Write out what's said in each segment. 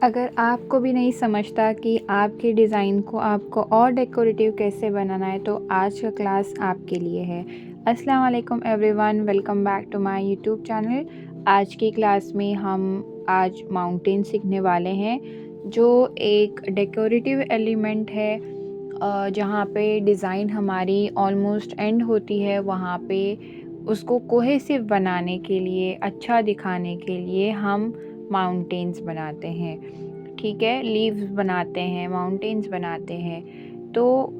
अगर आपको भी नहीं समझता कि आपके डिज़ाइन को आपको और डेकोरेटिव कैसे बनाना है, तो आज का क्लास आपके लिए है। अस्सलाम वालेकुम everyone, welcome back to my YouTube channel. आज की क्लास में हम आज माउंटेन सीखने वाले हैं, जो एक डेकोरेटिव एलिमेंट है। जहाँ पे डिज़ाइन हमारी ऑलमोस्ट एंड होती है, वहाँ पे उसको कोहेसिव बनाने के लिए, अच्छा दिखाने के लिए हम माउंटेन्स बनाते हैं। ठीक है, लीव्स बनाते हैं, माउंटेन्स बनाते हैं। तो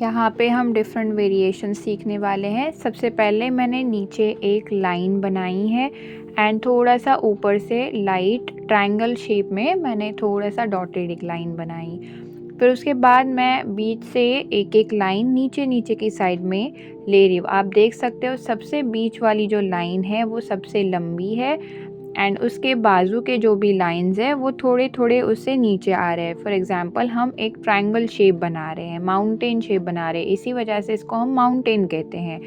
यहाँ पे हम डिफरेंट वेरिएशन सीखने वाले हैं। सबसे पहले मैंने नीचे एक लाइन बनाई है एंड थोड़ा सा ऊपर से लाइट ट्रायंगल शेप में मैंने थोड़ा सा डॉटेड एक लाइन बनाई। फिर उसके बाद मैं बीच से एक एक लाइन नीचे नीचे की साइड में ले रही हूँ। आप देख सकते हो सबसे बीच वाली जो लाइन है वो सबसे लंबी है एंड उसके बाजू के जो भी लाइंस है वो थोड़े थोड़े उससे नीचे आ रहे हैं। फॉर एग्जांपल हम एक ट्रायंगल शेप बना रहे हैं, माउंटेन शेप बना रहे हैं, इसी वजह से इसको हम माउंटेन कहते हैं।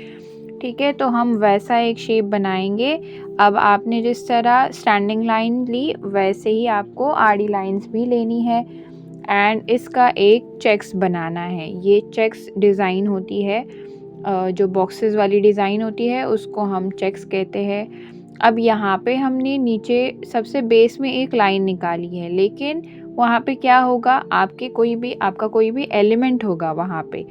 ठीक है, तो हम वैसा एक शेप बनाएंगे। अब आपने जिस तरह स्टैंडिंग लाइन ली वैसे ही आपको आड़ी लाइंस भी लेनी है एंड इसका एक चेक्स बनाना है। ये चेक्स डिज़ाइन होती है, जो बॉक्सेस वाली डिज़ाइन होती है उसको हम चेक्स कहते हैं। अब यहाँ पे हमने नीचे सबसे बेस में एक लाइन निकाली है, लेकिन वहाँ पे क्या होगा, आपका कोई भी एलिमेंट होगा वहाँ पे।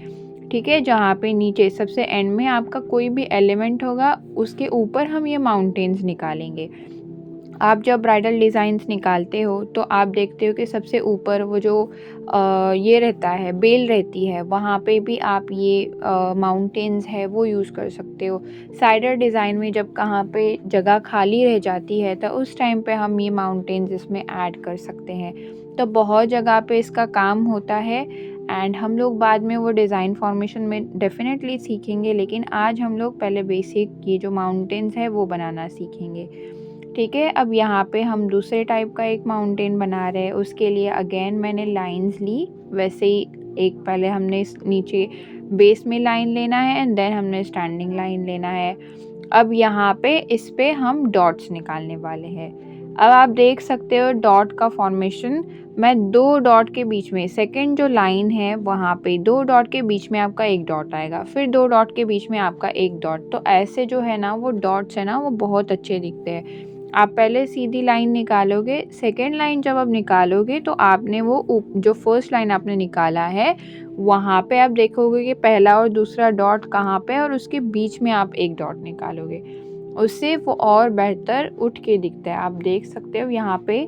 ठीक है, जहाँ पे नीचे सबसे एंड में आपका कोई भी एलिमेंट होगा उसके ऊपर हम ये माउंटेन्स निकालेंगे। आप जब ब्राइडल डिज़ाइंस निकालते हो तो आप देखते हो कि सबसे ऊपर वो जो ये रहता है, बेल रहती है, वहाँ पे भी आप ये माउंटेन्स है वो यूज़ कर सकते हो। साइडर डिज़ाइन में जब कहाँ पे जगह खाली रह जाती है तो उस टाइम पे हम ये माउंटेन्स इसमें ऐड कर सकते हैं। तो बहुत जगह पे इसका काम होता है एंड हम लोग बाद में वो डिज़ाइन फॉर्मेशन में डेफिनेटली सीखेंगे, लेकिन आज हम लोग पहले बेसिक ये जो माउंटेन्स है वो बनाना सीखेंगे। ठीक है, अब यहाँ पे हम दूसरे टाइप का एक माउंटेन बना रहे हैं। उसके लिए अगेन मैंने लाइंस ली, वैसे ही एक पहले हमने नीचे बेस में लाइन लेना है एंड देन हमने स्टैंडिंग लाइन लेना है। अब यहाँ पे इस पे हम डॉट्स निकालने वाले हैं। अब आप देख सकते हो डॉट का फॉर्मेशन, मैं दो डॉट के बीच में, सेकंड जो लाइन है वहाँ पे दो डॉट के बीच में आपका एक डॉट आएगा, फिर दो डॉट के बीच में आपका एक डॉट। तो ऐसे जो है ना वो डॉट्स है ना वो बहुत अच्छे दिखते हैं। आप पहले सीधी लाइन निकालोगे, सेकेंड लाइन जब आप निकालोगे तो आपने वो जो फर्स्ट लाइन आपने निकाला है वहाँ पे आप देखोगे कि पहला और दूसरा डॉट कहाँ पे है और उसके बीच में आप एक डॉट निकालोगे, उससे वो और बेहतर उठ के दिखता है। आप देख सकते हो यहाँ पे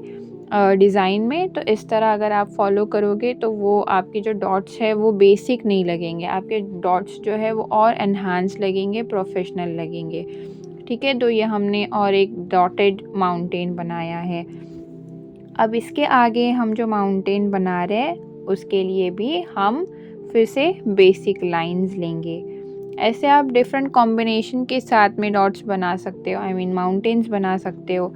डिज़ाइन में। तो इस तरह अगर आप फॉलो करोगे तो वो आपके जो डॉट्स है वो बेसिक नहीं लगेंगे, आपके डॉट्स जो है वो और एनहांस लगेंगे, प्रोफेशनल लगेंगे। ठीक है, तो ये हमने और एक डॉटेड माउंटेन बनाया है। अब इसके आगे हम जो माउंटेन बना रहे हैं उसके लिए भी हम फिर से बेसिक लाइंस लेंगे। ऐसे आप डिफरेंट कॉम्बिनेशन के साथ में डॉट्स बना सकते हो, आई मीन माउंटेन्स बना सकते हो।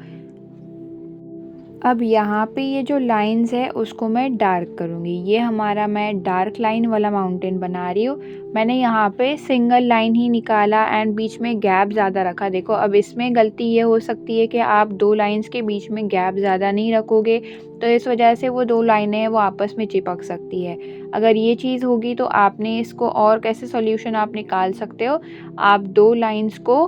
अब यहाँ पे ये जो लाइंस है उसको मैं डार्क करूँगी। ये हमारा मैं डार्क लाइन वाला माउंटेन बना रही हूँ। मैंने यहाँ पे सिंगल लाइन ही निकाला एंड बीच में गैप ज़्यादा रखा। देखो अब इसमें गलती ये हो सकती है कि आप दो लाइंस के बीच में गैप ज़्यादा नहीं रखोगे, तो इस वजह से वो दो लाइनें हैं वो आपस में चिपक सकती है। अगर ये चीज़ होगी तो आपने इसको और कैसे सोल्यूशन आप निकाल सकते हो, आप दो लाइंस को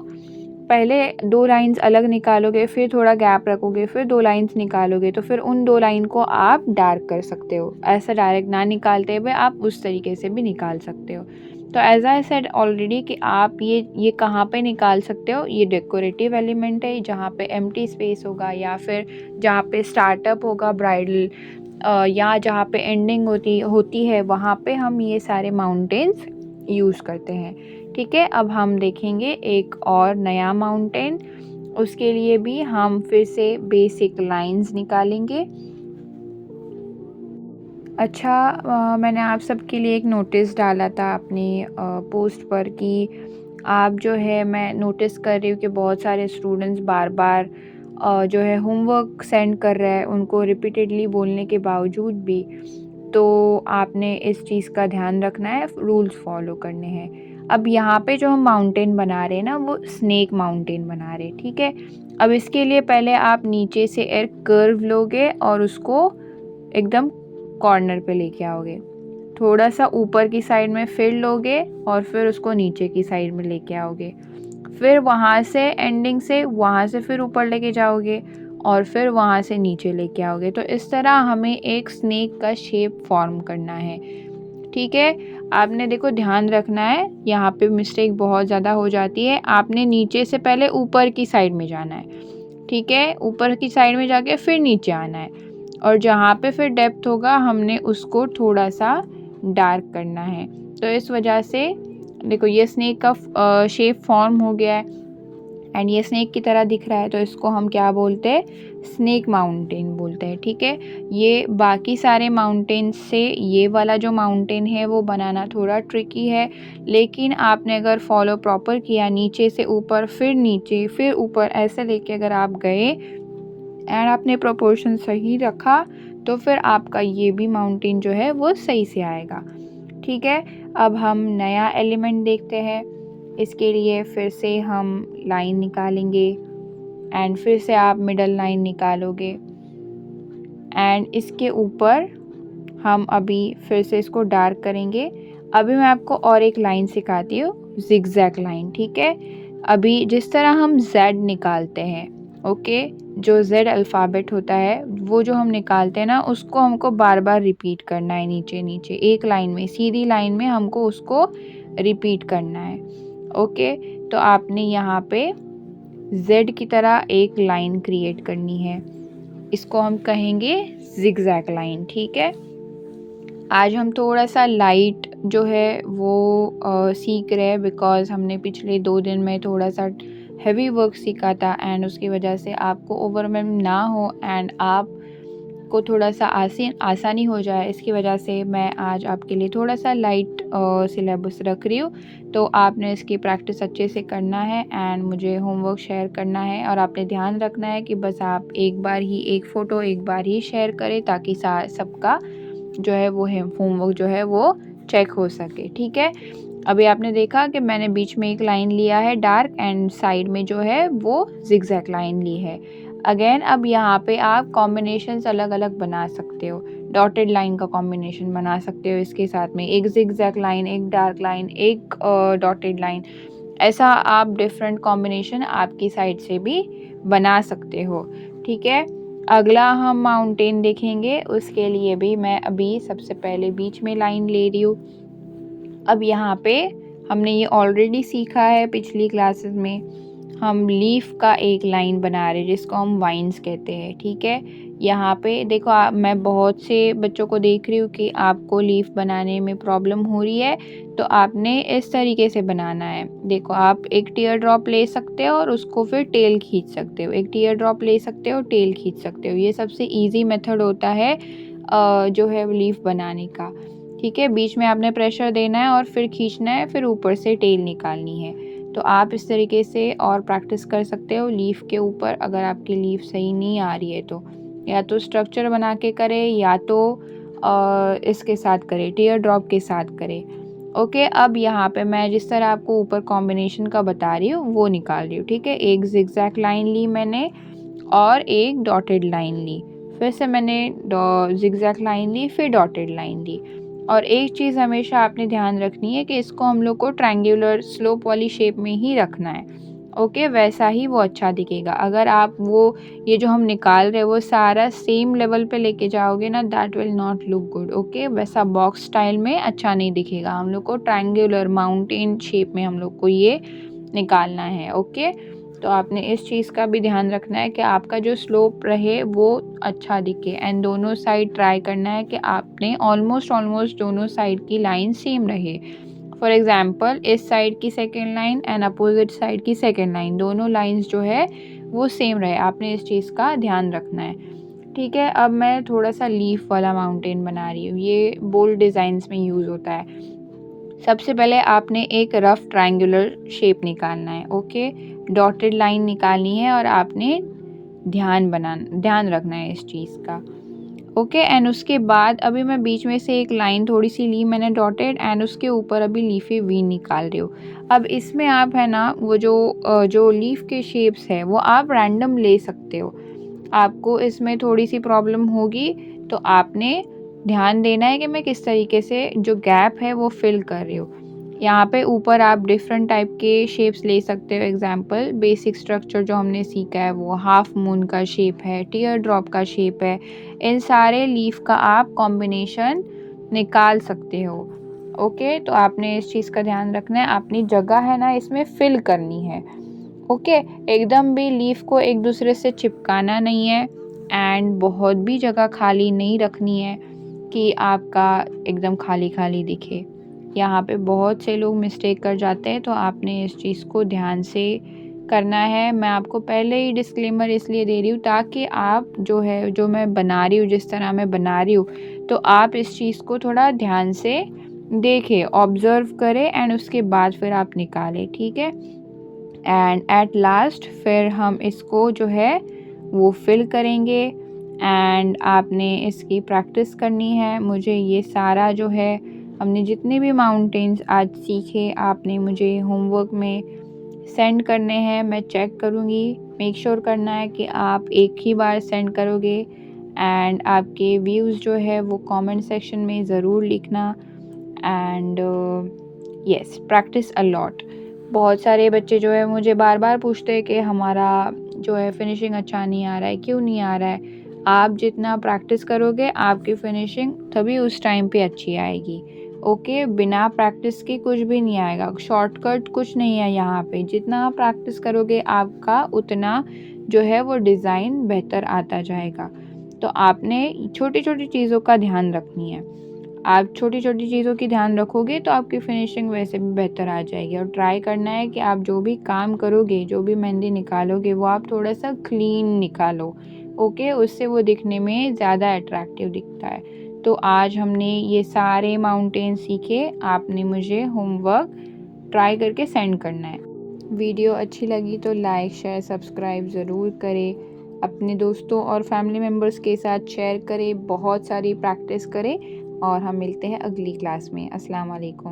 पहले दो लाइंस अलग निकालोगे, फिर थोड़ा गैप रखोगे, फिर दो लाइंस निकालोगे, तो फिर उन दो लाइन को आप डार्क कर सकते हो। ऐसा डायरेक्ट ना निकालते हुए आप उस तरीके से भी निकाल सकते हो। तो एज आई सेड ऑलरेडी कि आप ये कहाँ पे निकाल सकते हो, ये डेकोरेटिव एलिमेंट है जहाँ पे एम्प्टी स्पेस होगा या फिर जहाँ पे स्टार्टअप होगा ब्राइडल, या जहाँ पे एंडिंग होती है वहाँ पे हम ये सारे माउंटेन्स यूज़ करते हैं। ठीक है, अब हम देखेंगे एक और नया माउंटेन। उसके लिए भी हम फिर से बेसिक लाइंस निकालेंगे। अच्छा, मैंने आप सबके लिए एक नोटिस डाला था अपनी पोस्ट पर कि आप जो है, मैं नोटिस कर रही हूँ कि बहुत सारे स्टूडेंट्स बार बार जो है होमवर्क सेंड कर रहे हैं उनको रिपीटेडली बोलने के बावजूद भी। तो आपने इस चीज़ का ध्यान रखना है, रूल्स फॉलो करने हैं। अब यहाँ पे जो हम माउंटेन बना रहे हैं ना वो स्नेक माउंटेन बना रहे हैं। ठीक है, अब इसके लिए पहले आप नीचे से एक कर्व लोगे और उसको एकदम कॉर्नर पे लेके आओगे, थोड़ा सा ऊपर की साइड में फिर लोगे और फिर उसको नीचे की साइड में लेके आओगे, फिर वहाँ से एंडिंग से वहाँ से फिर ऊपर लेके जाओगे और फिर वहाँ से नीचे लेके आओगे। तो इस तरह हमें एक स्नेक का शेप फॉर्म करना है, ठीक है। आपने देखो ध्यान रखना है, यहाँ पे मिस्टेक बहुत ज़्यादा हो जाती है। आपने नीचे से पहले ऊपर की साइड में जाना है, ठीक है, ऊपर की साइड में जाके फिर नीचे आना है और जहाँ पे फिर डेप्थ होगा हमने उसको थोड़ा सा डार्क करना है। तो इस वजह से देखो ये स्नेक का शेप फॉर्म हो गया है एंड ये स्नेक की तरह दिख रहा है, तो इसको हम क्या बोलते हैं, स्नेक माउंटेन बोलते हैं, ठीक है। ये बाकी सारे माउंटेन से ये वाला जो माउंटेन है वो बनाना थोड़ा ट्रिकी है, लेकिन आपने अगर फॉलो प्रॉपर किया, नीचे से ऊपर फिर नीचे फिर ऊपर ऐसे लेके अगर आप गए एंड आपने प्रोपोर्शन सही रखा तो फिर आपका ये भी माउंटेन जो है वो सही से आएगा, ठीक है। अब हम नया एलिमेंट देखते हैं। इसके लिए फिर से हम लाइन निकालेंगे एंड फिर से आप मिडल लाइन निकालोगे एंड इसके ऊपर हम अभी फिर से इसको डार्क करेंगे। अभी मैं आपको और एक लाइन सिखाती हूँ, जिगजैग लाइन, ठीक है। अभी जिस तरह हम Z निकालते हैं, ओके, जो Z अल्फ़ाबेट होता है वो जो हम निकालते हैं ना, उसको हमको बार बार रिपीट करना है, नीचे नीचे एक लाइन में, सीधी लाइन में हमको उसको रिपीट करना है, ओके। तो आपने यहाँ पे Z की तरह एक लाइन क्रिएट करनी है, इसको हम कहेंगे जिगजैग लाइन, ठीक है। आज हम थोड़ा सा लाइट जो है वो सीख रहे हैं बिकॉज़ हमने पिछले 2 दिन में थोड़ा सा हेवी वर्क सीखा था एंड उसकी वजह से आपको ओवरवेल्म ना हो एंड आप को थोड़ा सा आसानी हो जाए, इसकी वजह से मैं आज आपके लिए थोड़ा सा लाइट सिलेबस रख रही हूँ। तो आपने इसकी प्रैक्टिस अच्छे से करना है एंड मुझे होमवर्क शेयर करना है और आपने ध्यान रखना है कि बस आप एक बार ही एक फ़ोटो एक बार ही शेयर करें ताकि सबका जो है वो होमवर्क जो है वो चेक हो सके, ठीक है। अभी आपने देखा कि मैंने बीच में एक लाइन लिया है डार्क एंड साइड में जो है वो जिगजैग लाइन ली है। अगेन अब यहाँ पे आप कॉम्बिनेशंस अलग अलग बना सकते हो, डॉटेड लाइन का कॉम्बिनेशन बना सकते हो इसके साथ में, एक जिगजैग लाइन, एक डार्क लाइन, एक डॉटेड लाइन, ऐसा आप डिफरेंट कॉम्बिनेशन आपकी साइड से भी बना सकते हो, ठीक है। अगला हम माउंटेन देखेंगे, उसके लिए भी मैं अभी सबसे पहले बीच में लाइन ले रही हूँ। अब यहाँ पे हमने ये ऑलरेडी सीखा है पिछली क्लासेस में, हम लीफ का एक लाइन बना रहे हैं जिसको हम वाइन्स कहते हैं, ठीक है। यहाँ पे देखो मैं बहुत से बच्चों को देख रही हूँ कि आपको लीफ बनाने में प्रॉब्लम हो रही है, तो आपने इस तरीके से बनाना है। देखो आप एक टीयर ड्रॉप ले सकते हो और उसको फिर टेल खींच सकते हो, एक टीयर ड्रॉप ले सकते हो, टेल खींच सकते हो, ये सबसे ईजी मेथड होता है जो है लीफ बनाने का, ठीक है। बीच में आपने प्रेशर देना है और फिर खींचना है, फिर ऊपर से टेल निकालनी है। तो आप इस तरीके से और प्रैक्टिस कर सकते हो लीफ के ऊपर। अगर आपकी लीफ सही नहीं आ रही है तो या तो स्ट्रक्चर बना के करें या तो इसके साथ करें, टीयर ड्रॉप के साथ करें, ओके। अब यहाँ पे मैं जिस तरह आपको ऊपर कॉम्बिनेशन का बता रही हूँ वो निकाल रही हूँ, ठीक है। एक जिगजैग लाइन ली मैंने और एक डॉटेड लाइन ली, फिर से मैंने जिगजैग लाइन ली, फिर डॉटेड लाइन ली। और एक चीज़ हमेशा आपने ध्यान रखनी है कि इसको हम लोग को ट्रायंगुलर स्लोप वाली शेप में ही रखना है, ओके, वैसा ही वो अच्छा दिखेगा। अगर आप वो ये जो हम निकाल रहे हैं वो सारा सेम लेवल पे लेके जाओगे ना, that will not look good, okay. वैसा बॉक्स स्टाइल में अच्छा नहीं दिखेगा, हम लोग को ट्रायंगुलर माउंटेन शेप में हम लोग को ये निकालना है, ओके। तो आपने इस चीज़ का भी ध्यान रखना है कि आपका जो स्लोप रहे वो अच्छा दिखे एंड दोनों साइड ट्राई करना है कि आपने ऑलमोस्ट दोनों साइड की लाइन सेम रहे। फॉर एग्जांपल इस साइड की second line and opposite side की सेकेंड लाइन, दोनों लाइंस जो है वो सेम रहे, आपने इस चीज़ का ध्यान रखना है, ठीक है। अब मैं थोड़ा सा लीफ वाला माउंटेन बना रही हूँ, ये बोल्ड डिज़ाइंस में यूज़ होता है। सबसे पहले आपने एक रफ ट्रायंगुलर शेप निकालना है, ओके, डॉटेड लाइन निकालनी है और आपने ध्यान रखना है इस चीज़ का, ओके। एंड उसके बाद अभी मैं बीच में से एक लाइन थोड़ी सी ली मैंने डॉटेड, एंड उसके ऊपर अभी लीफी वी निकाल रही हूँ। अब इसमें आप है ना वो जो लीफ के शेप्स है वो आप रैंडम ले सकते हो। आपको इसमें थोड़ी सी प्रॉब्लम होगी तो आपने ध्यान देना है कि मैं किस तरीके से जो गैप है वो फिल कर रही हूँ। यहाँ पे ऊपर आप डिफरेंट टाइप के शेप्स ले सकते हो। एग्जाम्पल बेसिक स्ट्रक्चर जो हमने सीखा है वो हाफ मून का शेप है, टीयर ड्रॉप का शेप है। इन सारे लीफ का आप कॉम्बिनेशन निकाल सकते हो। ओके, तो आपने इस चीज़ का ध्यान रखना है, अपनी जगह है ना इसमें फिल करनी है। ओके, एकदम भी लीफ को एक दूसरे से चिपकाना नहीं है, एंड बहुत भी जगह खाली नहीं रखनी है कि आपका एकदम खाली खाली दिखे। यहाँ पे बहुत से लोग मिस्टेक कर जाते हैं, तो आपने इस चीज़ को ध्यान से करना है। मैं आपको पहले ही डिस्क्लेमर इसलिए दे रही हूँ ताकि आप जो मैं बना रही हूँ, जिस तरह मैं बना रही हूँ, तो आप इस चीज़ को थोड़ा ध्यान से देखें, ऑब्ज़र्व करें, एंड उसके बाद फिर आप निकालें, ठीक है। एंड एट लास्ट फिर हम इसको जो है वो फिल करेंगे, एंड आपने इसकी प्रैक्टिस करनी है। मुझे ये सारा जो है हमने जितने भी माउंटेन्स आज सीखे आपने मुझे होमवर्क में सेंड करने हैं। मैं चेक करूँगी, मेक श्योर करना है कि आप एक ही बार सेंड करोगे, एंड आपके व्यूज़ जो है वो कमेंट सेक्शन में ज़रूर लिखना। And yes, practice a lot. बहुत सारे बच्चे जो है मुझे बार बार पूछते हैं कि हमारा जो है फिनिशिंग अच्छा नहीं आ रहा है, क्यों नहीं आ रहा है। आप जितना प्रैक्टिस करोगे आपकी फिनिशिंग तभी उस टाइम पे अच्छी आएगी। ओके, बिना प्रैक्टिस के कुछ भी नहीं आएगा, शॉर्टकट कुछ नहीं है यहाँ पे। जितना आप प्रैक्टिस करोगे आपका उतना जो है वो डिज़ाइन बेहतर आता जाएगा। तो आपने छोटी छोटी चीज़ों का ध्यान रखनी है। आप छोटी छोटी चीज़ों की ध्यान रखोगे तो आपकी फिनिशिंग वैसे भी बेहतर आ जाएगी। और ट्राई करना है कि आप जो भी काम करोगे, जो भी मेहंदी निकालोगे, वो आप थोड़ा सा क्लीन निकालो। ओके, उससे वो दिखने में ज़्यादा अट्रैक्टिव दिखता है। तो आज हमने ये सारे माउंटेन सीखे, आपने मुझे होमवर्क ट्राई करके सेंड करना है। वीडियो अच्छी लगी तो लाइक शेयर सब्सक्राइब ज़रूर करें, अपने दोस्तों और फैमिली मेम्बर्स के साथ शेयर करें, बहुत सारी प्रैक्टिस करें, और हम मिलते हैं अगली क्लास में। अस्सलाम वालेकुम।